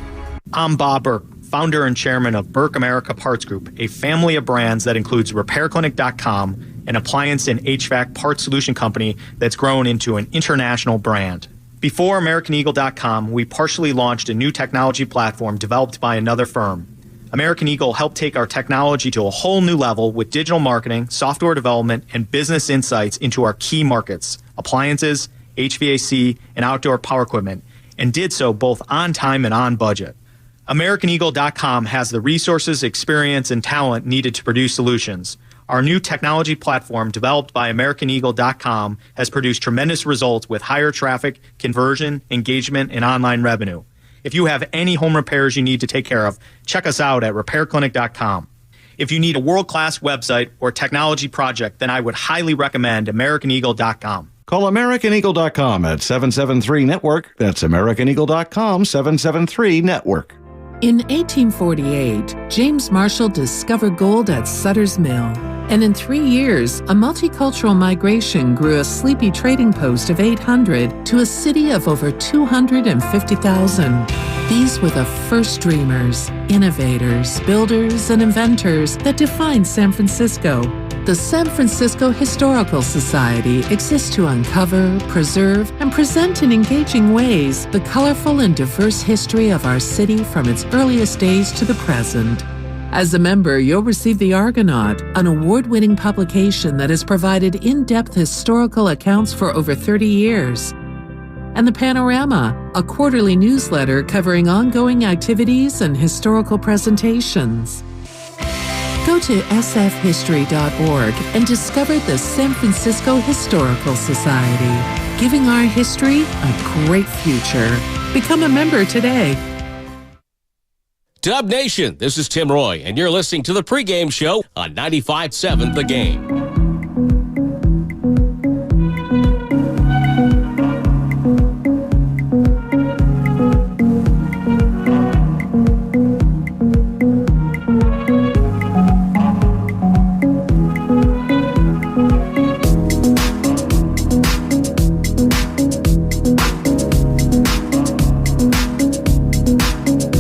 I'm Bob Burke, founder and chairman of Burke America Parts Group, a family of brands that includes RepairClinic.com, an appliance and HVAC parts solution company that's grown into an international brand. Before AmericanEagle.com, we partially launched a new technology platform developed by another firm. American Eagle helped take our technology to a whole new level with digital marketing, software development, and business insights into our key markets, appliances, HVAC, and outdoor power equipment, and did so both on time and on budget. AmericanEagle.com has the resources, experience, and talent needed to produce solutions. Our new technology platform, developed by AmericanEagle.com, has produced tremendous results with higher traffic, conversion, engagement, and online revenue. If you have any home repairs you need to take care of, check us out at RepairClinic.com. If you need a world-class website or technology project, then I would highly recommend AmericanEagle.com. Call AmericanEagle.com at 773-NETWORK. That's AmericanEagle.com, 773-NETWORK. In 1848, James Marshall discovered gold at Sutter's Mill. And in 3 years, a multicultural migration grew a sleepy trading post of 800 to a city of over 250,000. These were the first dreamers, innovators, builders, and inventors that defined San Francisco. The San Francisco Historical Society exists to uncover, preserve, and present in engaging ways the colorful and diverse history of our city from its earliest days to the present. As a member, you'll receive The Argonaut, an award-winning publication that has provided in-depth historical accounts for over 30 years. And The Panorama, a quarterly newsletter covering ongoing activities and historical presentations. Go to sfhistory.org and discover the San Francisco Historical Society, giving our history a great future. Become a member today. Dub Nation, this is Tim Roy, and you're listening to the Pregame Show on 95.7 The Game.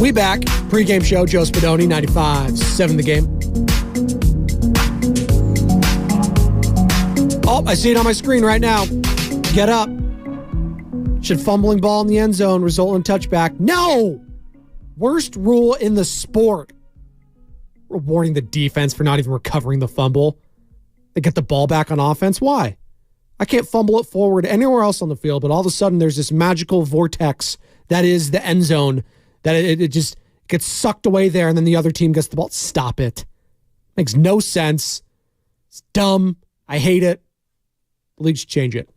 We back. Pregame show, Joe Spadoni, 95.7 The Game. Oh, I see it on my screen right now. Get up. Should fumbling ball in the end zone result in touchback? No! Worst rule in the sport. Rewarding the defense for not even recovering the fumble. They get the ball back on offense. Why? I can't fumble it forward anywhere else on the field, but all of a sudden there's this magical vortex that is the end zone that it just gets sucked away there, and then the other team gets the ball. Stop it. Makes no sense. It's dumb. I hate it. The league should change it.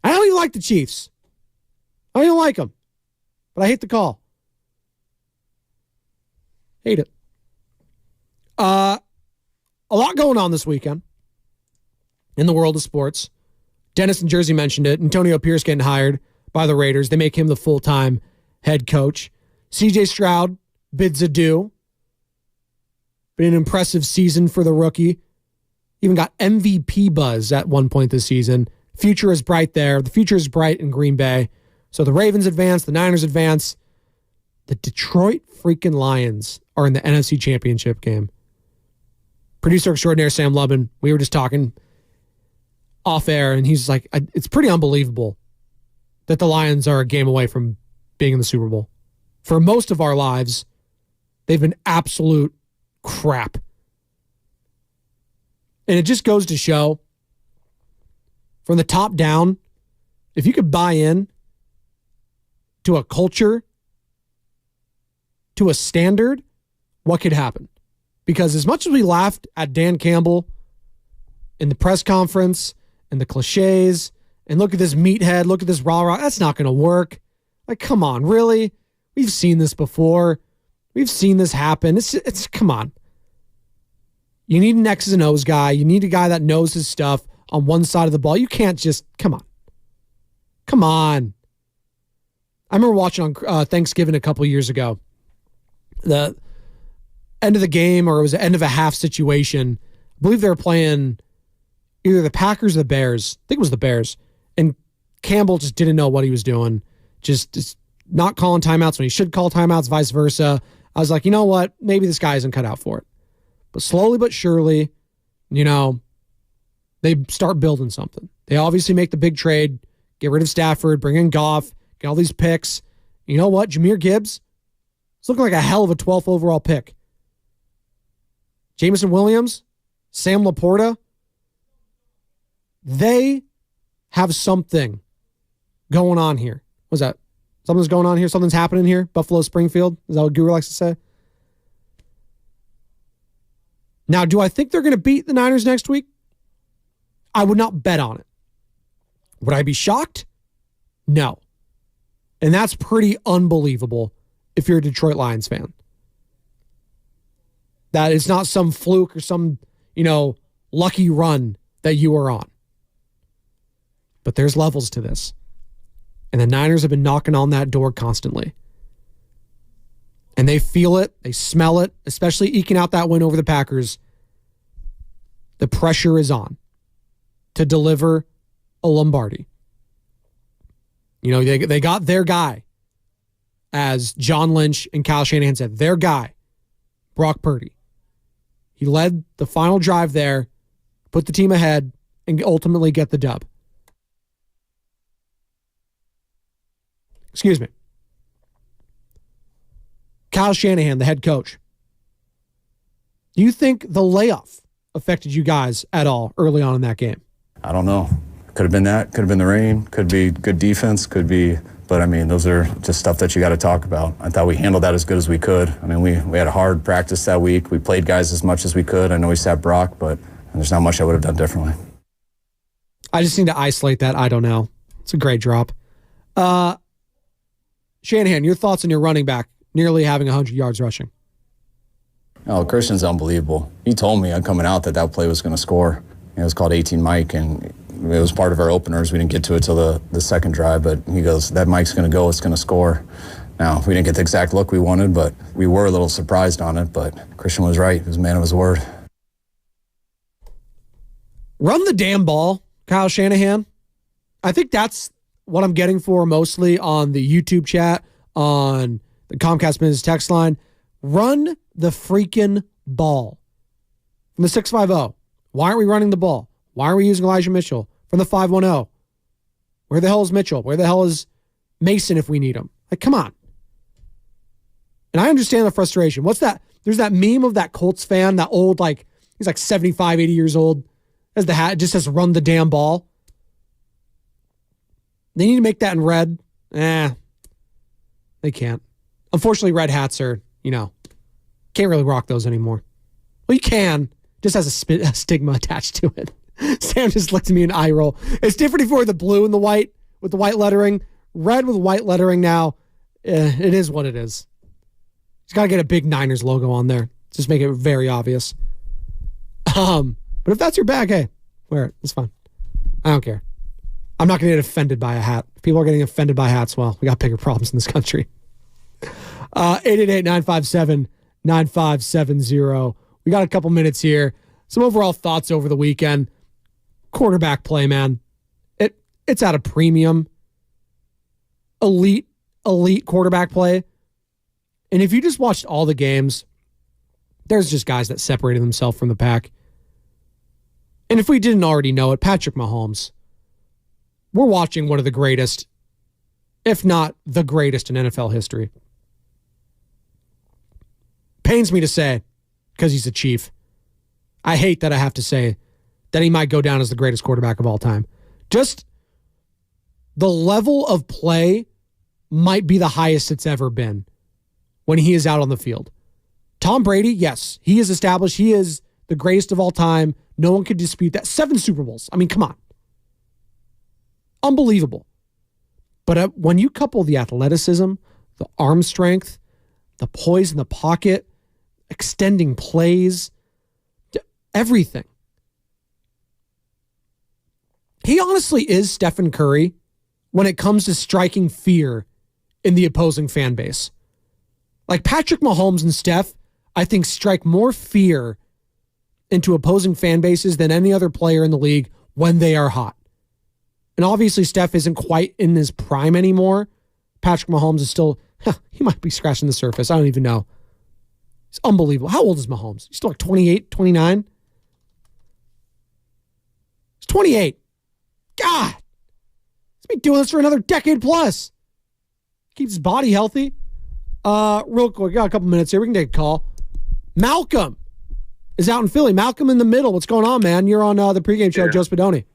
I don't even like the Chiefs. I don't even like them. But I hate the call. Hate it. A lot going on this weekend in the world of sports. Dennis in Jersey mentioned it. Antonio Pierce getting hired by the Raiders. They make him the full-time head coach. CJ Stroud bids adieu. Been an impressive season for the rookie. Even got MVP buzz at one point this season. Future is bright there. The future is bright in Green Bay. So the Ravens advance, the Niners advance. The Detroit freaking Lions are in the NFC Championship game. Producer extraordinaire Sam Lubin, we were just talking off air, and he's like, it's pretty unbelievable that the Lions are a game away from being in the Super Bowl. For most of our lives, they've been absolute crap. And it just goes to show, from the top down, if you could buy in to a culture, to a standard, what could happen? Because as much as we laughed at Dan Campbell in the press conference and the cliches, and look at this meathead, look at this rah-rah, that's not going to work. Like, come on, really? We've seen this before. We've seen this happen. It's come on. You need an X's and O's guy. You need a guy that knows his stuff on one side of the ball. You can't just, come on. Come on. I remember watching on Thanksgiving a couple years ago, the end of the game, or it was the end of a half situation. I believe they were playing either the Packers or the Bears. I think it was the Bears. And Campbell just didn't know what he was doing. Just not calling timeouts when he should call timeouts, vice versa. I was like, you know what? Maybe this guy isn't cut out for it. But slowly but surely, they start building something. They obviously make the big trade, get rid of Stafford, bring in Goff, get all these picks. You know what? Jahmyr Gibbs is looking like a hell of a 12th overall pick. Jameson Williams, Sam Laporta, they have something going on here. What's that? Something's going on here? Something's happening here? Buffalo Springfield? Is that what Guru likes to say? Now, do I think they're going to beat the Niners next week? I would not bet on it. Would I be shocked? No. And that's pretty unbelievable if you're a Detroit Lions fan. That it's not some fluke or some, lucky run that you are on. But there's levels to this. And the Niners have been knocking on that door constantly. And they feel it. They smell it, especially eking out that win over the Packers. The pressure is on to deliver a Lombardi. They got their guy, as John Lynch and Kyle Shanahan said, their guy, Brock Purdy. He led the final drive there, put the team ahead, and ultimately get the dub. Excuse me. Kyle Shanahan, the head coach. Do you think the layoff affected you guys at all early on in that game? I don't know. Could have been that. Could have been the rain. Could be good defense. Could be. But, those are just stuff that you got to talk about. I thought we handled that as good as we could. We had a hard practice that week. We played guys as much as we could. I know we sat Brock, but there's not much I would have done differently. I just need to isolate that. I don't know. It's a great drop. Shanahan, your thoughts on your running back nearly having 100 yards rushing? Oh, Christian's unbelievable. He told me coming out that play was going to score. It was called 18 Mike, and it was part of our openers. We didn't get to it till the second drive, but he goes, that Mike's going to go, it's going to score. Now, we didn't get the exact look we wanted, but we were a little surprised on it, but Christian was right. He was a man of his word. Run the damn ball, Kyle Shanahan. I think that's what I'm getting for mostly on the YouTube chat, on the Comcast Business text line. Run the freaking ball. From the 650, why aren't we running the ball? Why aren't we using Elijah Mitchell? From the 510, where the hell is Mitchell? Where the hell is Mason if we need him? Like, come on. And I understand the frustration. What's that? There's that meme of that Colts fan, that old, he's 75, 80 years old, has the hat, just says run the damn ball. They need to make that in red. They can't. Unfortunately, red hats are, can't really rock those anymore. Well, you can. Just has a stigma attached to it. Sam just looked at me in eye roll. It's different if you were the blue and the white with the white lettering. Red with white lettering now. It is what it is. Just got to get a big Niners logo on there. Just make it very obvious. But if that's your bag, hey, wear it. It's fine. I don't care. I'm not going to get offended by a hat. If people are getting offended by hats, well, we got bigger problems in this country. 888-957-9570. We got a couple minutes here. Some overall thoughts over the weekend. Quarterback play, man. It's at a premium. Elite quarterback play. And if you just watched all the games, there's just guys that separated themselves from the pack. And if we didn't already know it, Patrick Mahomes. We're watching one of the greatest, if not the greatest in NFL history. Pains me to say, because he's a Chief. I hate that I have to say that he might go down as the greatest quarterback of all time. Just the level of play might be the highest it's ever been when he is out on the field. Tom Brady, yes, he is established. He is the greatest of all time. No one could dispute that. 7 Super Bowls. I mean, come on. Unbelievable. But when you couple the athleticism, the arm strength, the poise in the pocket, extending plays, everything. He honestly is Stephen Curry when it comes to striking fear in the opposing fan base. Like Patrick Mahomes and Steph, I think strike more fear into opposing fan bases than any other player in the league when they are hot. And obviously Steph isn't quite in his prime anymore. Patrick Mahomes is still, he might be scratching the surface. I don't even know. It's unbelievable. How old is Mahomes? He's still like 28, 29? He's 28. God. He's been doing this for another decade plus. Keeps his body healthy. Real quick, got a couple minutes here. We can take a call. Malcolm is out in Philly. Malcolm in the middle. What's going on, man? You're on the pregame show, Joe Spadoni.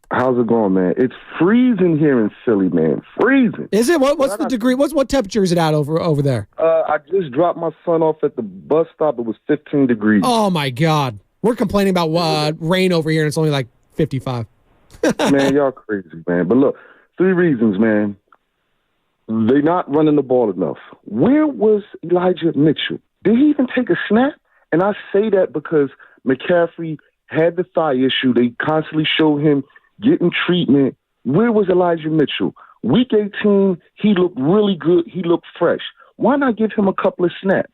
How's it going, man? It's freezing here in Philly, man. Freezing. Is it? What's the degree? What temperature is it at over there? I just dropped my son off at the bus stop. It was 15 degrees. Oh, my God. We're complaining about rain over here, and it's only like 55. Man, y'all crazy, man. But look, 3 reasons, man. They're not running the ball enough. Where was Elijah Mitchell? Did he even take a snap? And I say that because McCaffrey had the thigh issue. They constantly showed him getting treatment. Where was Elijah Mitchell? Week 18, he looked really good. He looked fresh. Why not give him a couple of snaps?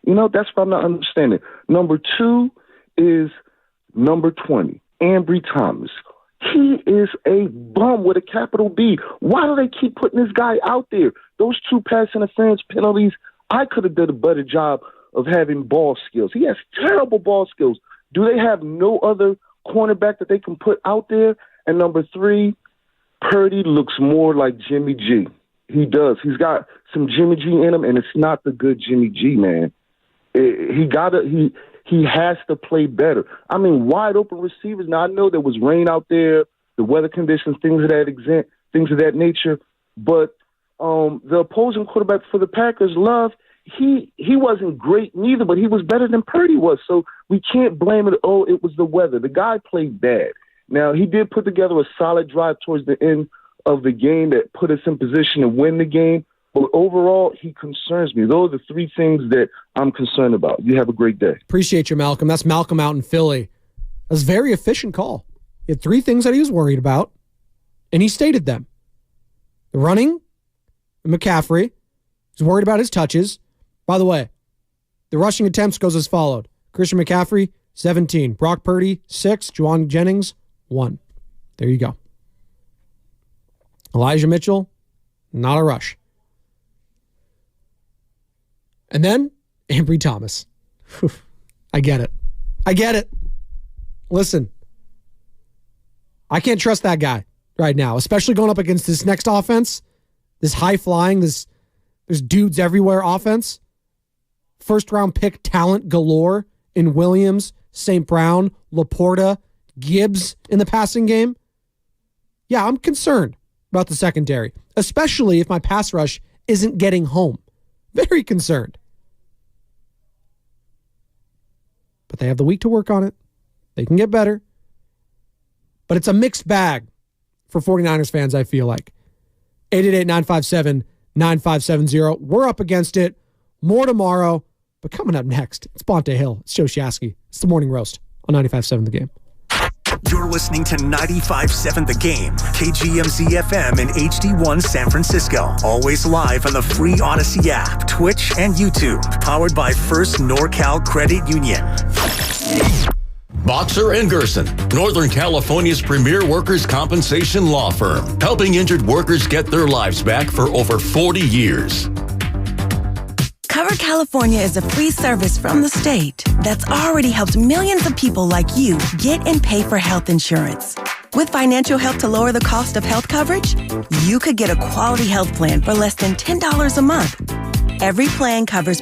You know, that's what I'm not understanding. Number 2 is number 20, Ambry Thomas. He is a bum with a capital B. Why do they keep putting this guy out there? Those 2 pass interference penalties, I could have done a better job of having ball skills. He has terrible ball skills. Do they have no other cornerback that they can put out there? And number 3, Purdy looks more like Jimmy G. He does. He's got some Jimmy G in him, and it's not the good Jimmy G, man. He has to play better. I mean, wide open receivers. Now, I know there was rain out there, the weather conditions, things of that nature. But the opposing quarterback for the Packers, Love, he wasn't great neither, but he was better than Purdy was. So we can't blame it. Oh, it was the weather. The guy played bad. Now, he did put together a solid drive towards the end of the game that put us in position to win the game. But overall, he concerns me. Those are the 3 things that I'm concerned about. You have a great day. Appreciate you, Malcolm. That's Malcolm out in Philly. That was a very efficient call. He had 3 things that he was worried about, and he stated them. The running, McCaffrey. He's worried about his touches. By the way, the rushing attempts goes as followed. Christian McCaffrey, 17. Brock Purdy, 6. Juwan Jennings, 1. There you go. Elijah Mitchell, not a rush. And then, Ambry Thomas. I get it. Listen, I can't trust that guy right now, especially going up against this next offense, this high-flying, there's dudes everywhere offense. First-round pick talent galore in Williams, St. Brown, Laporta, Gibbs in the passing game. Yeah, I'm concerned about the secondary, especially if my pass rush isn't getting home. Very concerned. But they have the week to work on it. They can get better. But it's a mixed bag for 49ers fans, I feel like. 888-957-9570. We're up against it. More tomorrow. But coming up next, it's Bonte Hill. It's Joe Shasky. It's the Morning Roast on 95.7 The Game. You're listening to 95.7 The Game, KGMZ FM and HD1 San Francisco. Always live on the free Odyssey app, Twitch, and YouTube. Powered by First NorCal Credit Union. Boxer & Gerson, Northern California's premier workers' compensation law firm, helping injured workers get their lives back for over 40 years. Cover California is a free service from the state that's already helped millions of people like you get and pay for health insurance. With financial help to lower the cost of health coverage, you could get a quality health plan for less than $10 a month. Every plan covers